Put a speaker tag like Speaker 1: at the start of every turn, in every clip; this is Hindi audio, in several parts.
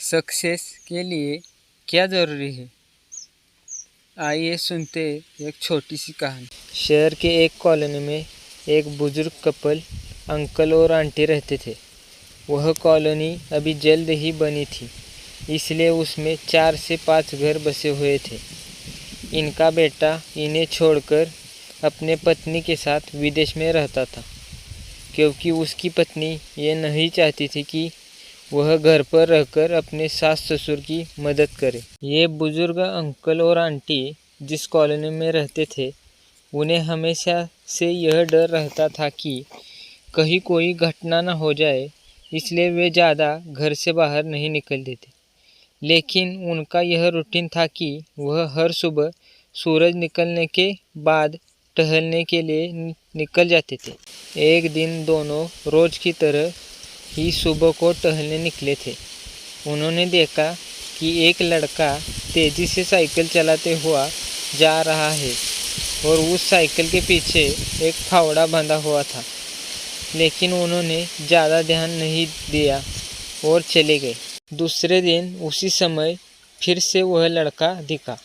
Speaker 1: सक्सेस के लिए क्या ज़रूरी है? आइए सुनते एक छोटी सी कहानी।
Speaker 2: शहर के एक कॉलोनी में एक बुजुर्ग कपल अंकल और आंटी रहते थे। वह कॉलोनी अभी जल्द ही बनी थी, इसलिए उसमें 4 से 5 घर बसे हुए थे। इनका बेटा इन्हें छोड़कर अपने पत्नी के साथ विदेश में रहता था, क्योंकि उसकी पत्नी ये नहीं चाहती थी कि वह घर पर रहकर अपने सास ससुर की मदद करे। ये बुजुर्ग अंकल और आंटी जिस कॉलोनी में रहते थे, उन्हें हमेशा से यह डर रहता था कि कहीं कोई घटना न हो जाए, इसलिए वे ज़्यादा घर से बाहर नहीं निकलते थे। लेकिन उनका यह रूटीन था कि वह हर सुबह सूरज निकलने के बाद टहलने के लिए निकल जाते थे। एक दिन दोनों रोज की तरह ही सुबह को टहलने निकले थे। उन्होंने देखा कि एक लड़का तेजी से साइकिल चलाते हुआ जा रहा है और उस साइकिल के पीछे एक फावड़ा बंधा हुआ था। लेकिन उन्होंने ज़्यादा ध्यान नहीं दिया और चले गए। दूसरे दिन उसी समय फिर से वह लड़का दिखा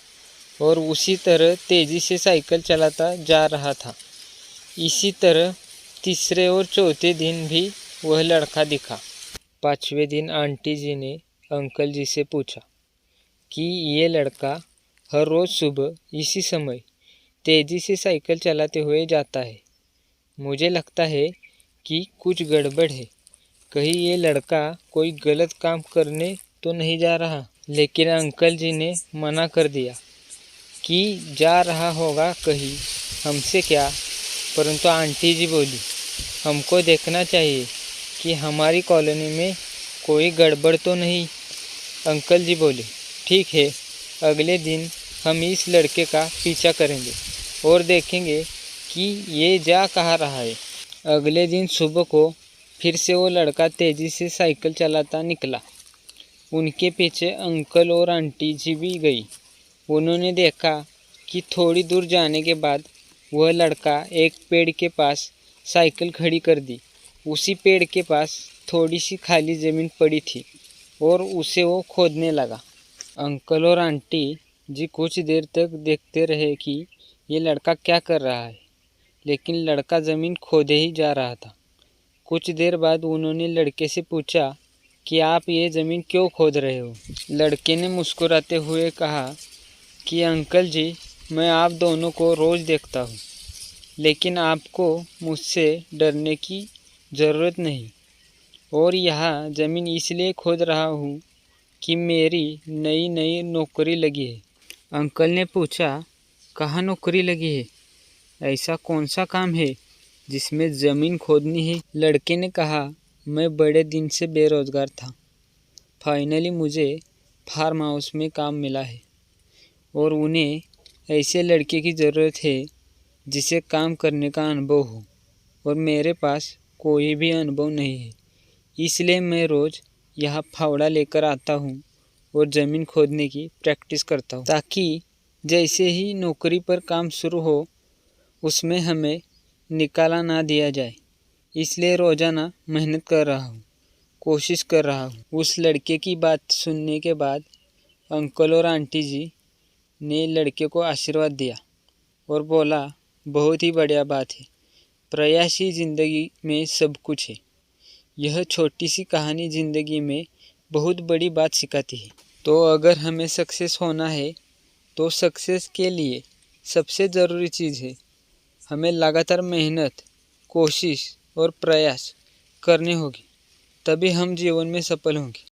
Speaker 2: और उसी तरह तेजी से साइकिल चलाता जा रहा था। इसी तरह तीसरे और चौथे दिन भी वह लड़का दिखा। 5वें दिन आंटी जी ने अंकल जी से पूछा कि ये लड़का हर रोज़ सुबह इसी समय तेज़ी से साइकिल चलाते हुए जाता है। मुझे लगता है कि कुछ गड़बड़ है। कहीं ये लड़का कोई गलत काम करने तो नहीं जा रहा। लेकिन अंकल जी ने मना कर दिया कि जा रहा होगा कहीं, हमसे क्या। परंतु आंटी जी बोली, हमको देखना चाहिए कि हमारी कॉलोनी में कोई गड़बड़ तो नहीं। अंकल जी बोले, ठीक है, अगले दिन हम इस लड़के का पीछा करेंगे और देखेंगे कि ये जा कहाँ रहा है। अगले दिन सुबह को फिर से वो लड़का तेज़ी से साइकिल चलाता निकला। उनके पीछे अंकल और आंटी जी भी गई। उन्होंने देखा कि थोड़ी दूर जाने के बाद वह लड़का एक पेड़ के पास साइकिल खड़ी कर दी। उसी पेड़ के पास थोड़ी सी खाली ज़मीन पड़ी थी और उसे वो खोदने लगा। अंकल और आंटी जी कुछ देर तक देखते रहे कि ये लड़का क्या कर रहा है, लेकिन लड़का ज़मीन खोदे ही जा रहा था। कुछ देर बाद उन्होंने लड़के से पूछा कि आप ये ज़मीन क्यों खोद रहे हो? लड़के ने मुस्कुराते हुए कहा कि अंकल जी, मैं आप दोनों को रोज़ देखता हूँ, लेकिन आपको मुझसे डरने की ज़रूरत नहीं। और यहाँ ज़मीन इसलिए खोद रहा हूँ कि मेरी नई नौकरी लगी है। अंकल ने पूछा, कहाँ नौकरी लगी है? ऐसा कौन सा काम है जिसमें ज़मीन खोदनी है? लड़के ने कहा, मैं बड़े दिन से बेरोज़गार था। फाइनली मुझे फार्म हाउस में काम मिला है और उन्हें ऐसे लड़के की ज़रूरत है जिसे काम करने का अनुभव हो, और मेरे पास कोई भी अनुभव नहीं है। इसलिए मैं रोज़ यहाँ फावड़ा लेकर आता हूँ और ज़मीन खोदने की प्रैक्टिस करता हूँ, ताकि जैसे ही नौकरी पर काम शुरू हो उसमें हमें निकाला ना दिया जाए। इसलिए रोज़ाना मेहनत कर रहा हूँ, कोशिश कर रहा हूँ। उस लड़के की बात सुनने के बाद अंकल और आंटी जी ने लड़के को आशीर्वाद दिया और बोला, बहुत ही बढ़िया बात है, प्रयास ही ज़िंदगी में सब कुछ है। यह छोटी सी कहानी ज़िंदगी में बहुत बड़ी बात सिखाती है। तो अगर हमें सक्सेस होना है तो सक्सेस के लिए सबसे ज़रूरी चीज़ है हमें लगातार मेहनत, कोशिश और प्रयास करने होगी, तभी हम जीवन में सफल होंगे।